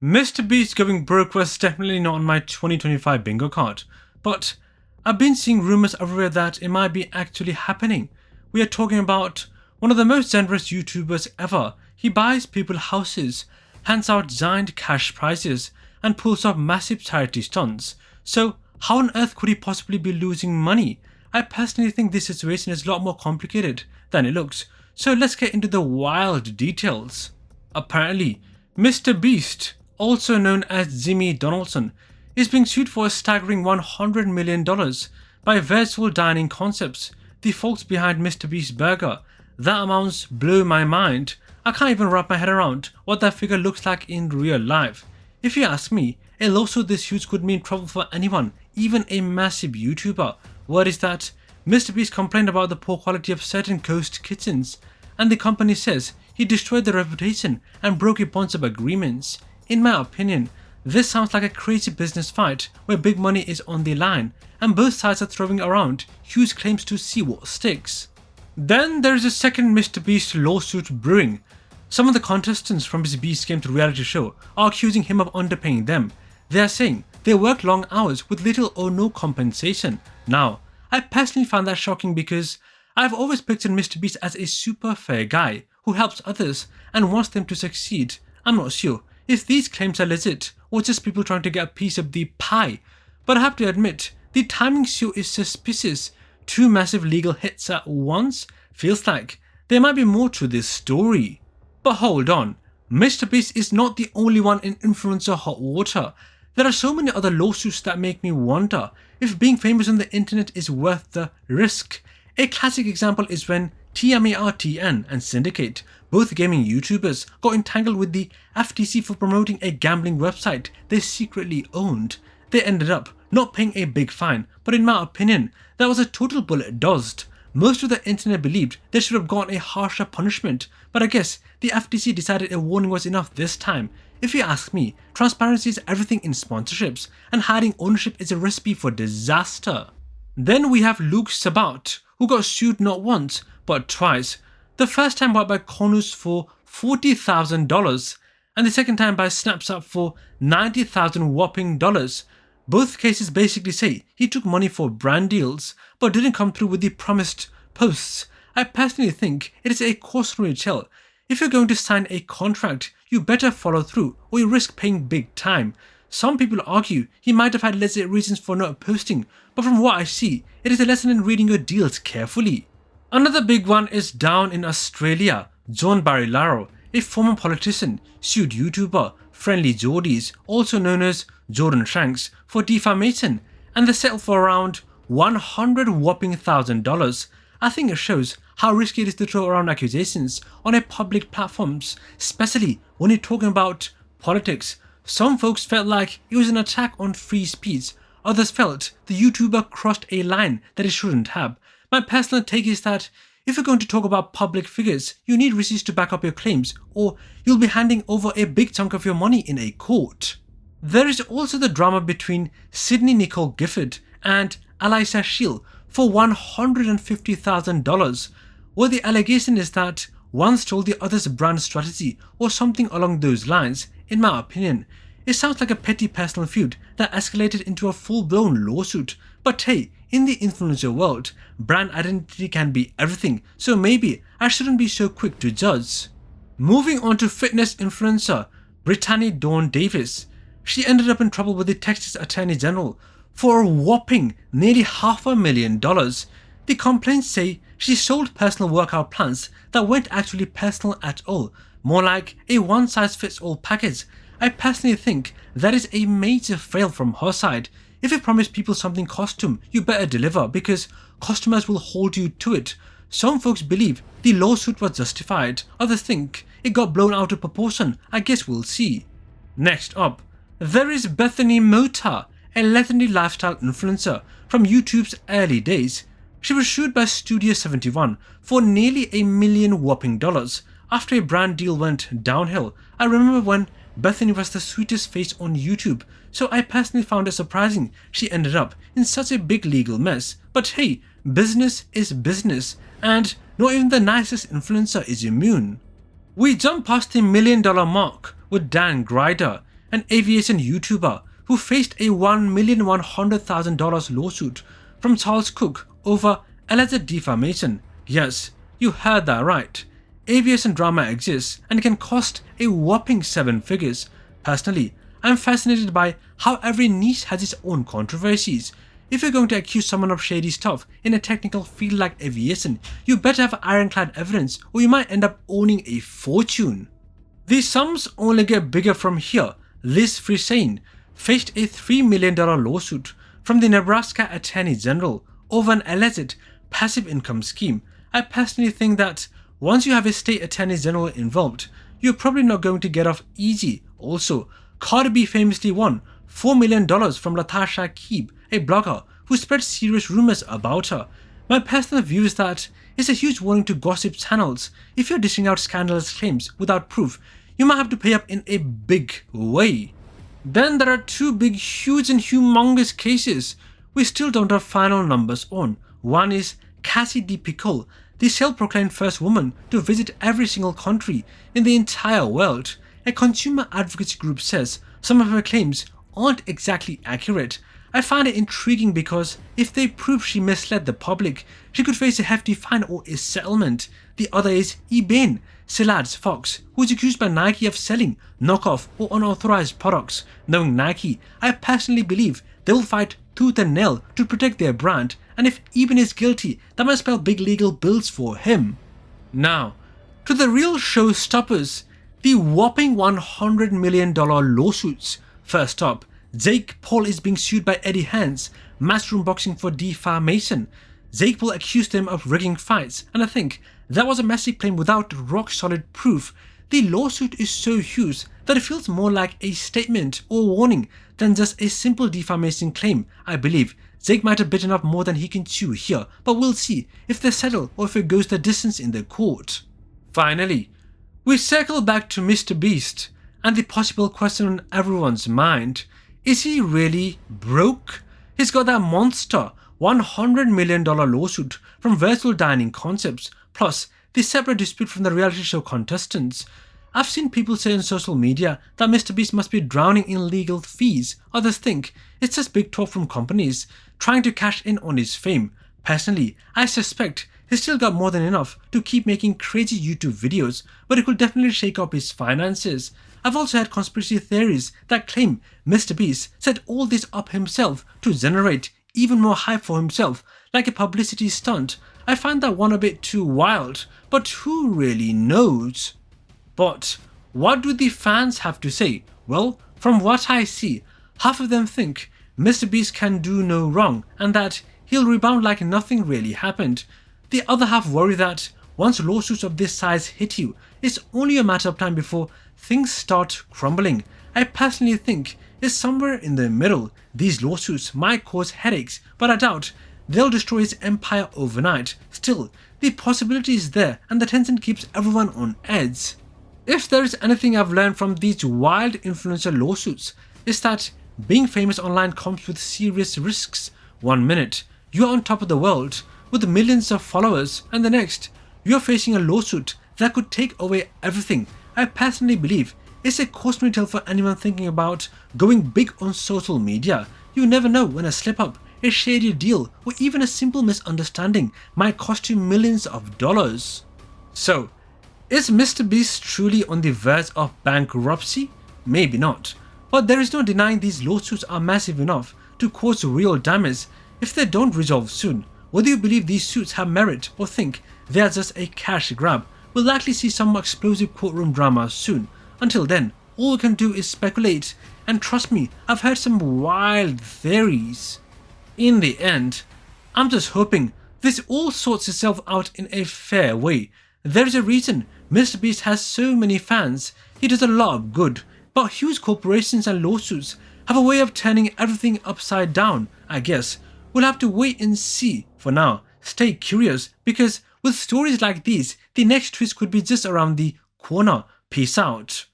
MrBeast going broke was definitely not on my 2025 bingo card, but I've been seeing rumours everywhere that it might be actually happening. We are talking about one of the most generous YouTubers ever. He buys people houses, hands out giant cash prizes, and pulls off massive charity stunts. So how on earth could he possibly be losing money? I personally think this situation is a lot more complicated than it looks, so let's get into the wild details. Apparently, MrBeast, also known as Jimmy Donaldson, is being sued for a staggering $100 million by Virtual Dining Concepts, the folks behind MrBeast Burger. That amounts blow my mind. I can't even wrap my head around what that figure looks like in real life. If you ask me, a lawsuit this huge could mean trouble for anyone, even a massive YouTuber. Word is that MrBeast complained about the poor quality of certain ghost kitchens, and the company says he destroyed their reputation and broke a bunch of agreements. In my opinion, this sounds like a crazy business fight where big money is on the line and both sides are throwing around huge claims to see what sticks. Then there is a second MrBeast lawsuit brewing. Some of the contestants from his Beast Games reality show are accusing him of underpaying them. They are saying they work long hours with little or no compensation. Now, I personally find that shocking because I've always pictured MrBeast as a super fair guy who helps others and wants them to succeed. I'm not sure if these claims are legit or just people trying to get a piece of the pie, but I have to admit, the timing sure is suspicious. Two massive legal hits at once feels like there might be more to this story. But hold on, MrBeast is not the only one in influencer hot water. There are so many other lawsuits that make me wonder if being famous on the internet is worth the risk. A classic example is when TMARTN and Syndicate, both gaming YouTubers, got entangled with the FTC for promoting a gambling website they secretly owned. They ended up not paying a big fine, but in my opinion, that was a total bullet dodged. Most of the internet believed they should have gotten a harsher punishment, but I guess the FTC decided a warning was enough this time. If you ask me, transparency is everything in sponsorships, and hiding ownership is a recipe for disaster. Then we have Luke Sabat, who got sued not once, but twice. The first time by Conus for $40,000, and the second time by Snapchat for $90,000 whopping dollars. Both cases basically say he took money for brand deals, but didn't come through with the promised posts. I personally think it is a cautionary tale. If you're going to sign a contract, you better follow through or you risk paying big time. Some people argue he might have had legit reasons for not posting, but from what I see, it is a lesson in reading your deals carefully. Another big one is down in Australia. John Barilaro, a former politician, sued YouTuber Friendly Jordies, also known as Jordan Shanks, for defamation, and they settled for around $100 whopping thousand. I think it shows how risky it is to throw around accusations on a public platforms, especially when you're talking about politics. Some folks felt like it was an attack on free speech, others felt the YouTuber crossed a line that it shouldn't have. My personal take is that if you're going to talk about public figures, you need receipts to back up your claims, or you'll be handing over a big chunk of your money in a court. There is also the drama between Sydney Nicole Gifford and Alisa Shield for $150,000, where the allegation is that one stole the other's brand strategy or something along those lines. In my opinion, it sounds like a petty personal feud that escalated into a full-blown lawsuit. But hey, in the influencer world, brand identity can be everything, so maybe I shouldn't be so quick to judge. Moving on to fitness influencer Brittany Dawn Davis. She ended up in trouble with the Texas Attorney General for a whopping nearly $500,000. The complaints say she sold personal workout plans that weren't actually personal at all, more like a one-size-fits-all package. I personally think that is a major fail from her side. If you promise people something costume, you better deliver because customers will hold you to it. Some folks believe the lawsuit was justified, others think it got blown out of proportion. I guess we'll see. Next up, there is Bethany Mota, a legendary lifestyle influencer from YouTube's early days. She was sued by Studio 71 for nearly $1 million whopping after a brand deal went downhill. I remember when Bethany was the sweetest face on YouTube, so I personally found it surprising she ended up in such a big legal mess. But hey, business is business, and not even the nicest influencer is immune. We jump past the $1 million mark with Dan Grider, an aviation YouTuber who faced a $1,100,000 lawsuit from Charles Cook over alleged defamation. Yes, you heard that right. Aviation drama exists and can cost a whopping 7 figures. Personally, I'm fascinated by how every niche has its own controversies. If you're going to accuse someone of shady stuff in a technical field like aviation, you better have ironclad evidence or you might end up owning a fortune. The sums only get bigger from here. Liz Friesen faced a $3 million lawsuit from the Nebraska Attorney General over an alleged passive income scheme. I personally think that once you have a state attorney general involved, you're probably not going to get off easy. Also, Cardi B famously won $4 million from Latasha Keeb, a blogger who spread serious rumors about her. My personal view is that it's a huge warning to gossip channels. If you're dishing out scandalous claims without proof, you might have to pay up in a big way. Then there are two big, huge and humongous cases we still don't have final numbers on. One is Cassie D. Pickle, the self-proclaimed first woman to visit every single country in the entire world. A consumer advocacy group says some of her claims aren't exactly accurate. I find it intriguing because if they prove she misled the public, she could face a hefty fine or a settlement. The other is Eben Silad's Fox, who is accused by Nike of selling knockoff or unauthorized products. Knowing Nike, I personally believe they will fight tooth and nail to protect their brand, and if Eben is guilty, that might spell big legal bills for him. Now, to the real showstoppers, the whopping $100 million lawsuits. First up, Jake Paul is being sued by Eddie Hearn's Matchroom Boxing for defamation. Jake Paul accused him of rigging fights, and I think that was a massive claim without rock-solid proof. The lawsuit is so huge that it feels more like a statement or warning than just a simple defamation claim. I believe Jake might have bitten off more than he can chew here, but we'll see if they settle or if it goes the distance in the court. Finally, we circle back to MrBeast and the possible question on everyone's mind. Is he really broke? He's got that monster $100 million lawsuit from Virtual Dining Concepts, plus the separate dispute from the reality show Contestants. I've seen people say on social media that MrBeast must be drowning in legal fees. Others think it's just big talk from companies trying to cash in on his fame. Personally, I suspect he's still got more than enough to keep making crazy YouTube videos, but it could definitely shake up his finances. I've also had conspiracy theories that claim MrBeast set all this up himself to generate even more hype for himself, like a publicity stunt. I find that one a bit too wild, but who really knows? But what do the fans have to say? Well, from what I see, half of them think MrBeast can do no wrong and that he'll rebound like nothing really happened. The other half worry that once lawsuits of this size hit you, it's only a matter of time before things start crumbling. I personally think it's somewhere in the middle. These lawsuits might cause headaches, but I doubt they'll destroy his empire overnight. Still, the possibility is there and the tension keeps everyone on edge. If there is anything I've learned from these wild influencer lawsuits, it's that being famous online comes with serious risks. One minute, you're on top of the world with millions of followers, and the next, you're facing a lawsuit that could take away everything. I personally believe it's a cautionary tale for anyone thinking about going big on social media. You never know when a slip-up, a shady deal, or even a simple misunderstanding might cost you millions of dollars. So, is MrBeast truly on the verge of bankruptcy? Maybe not, but there is no denying these lawsuits are massive enough to cause real damage if they don't resolve soon. Whether you believe these suits have merit or think they are just a cash grab, we'll likely see some explosive courtroom drama soon. Until then, all we can do is speculate, and trust me, I've heard some wild theories. In the end, I'm just hoping this all sorts itself out in a fair way. There is a reason MrBeast has so many fans. He does a lot of good, but huge corporations and lawsuits have a way of turning everything upside down. I guess we'll have to wait and see. For now, stay curious, because with stories like these, the next twist could be just around the corner. Peace out.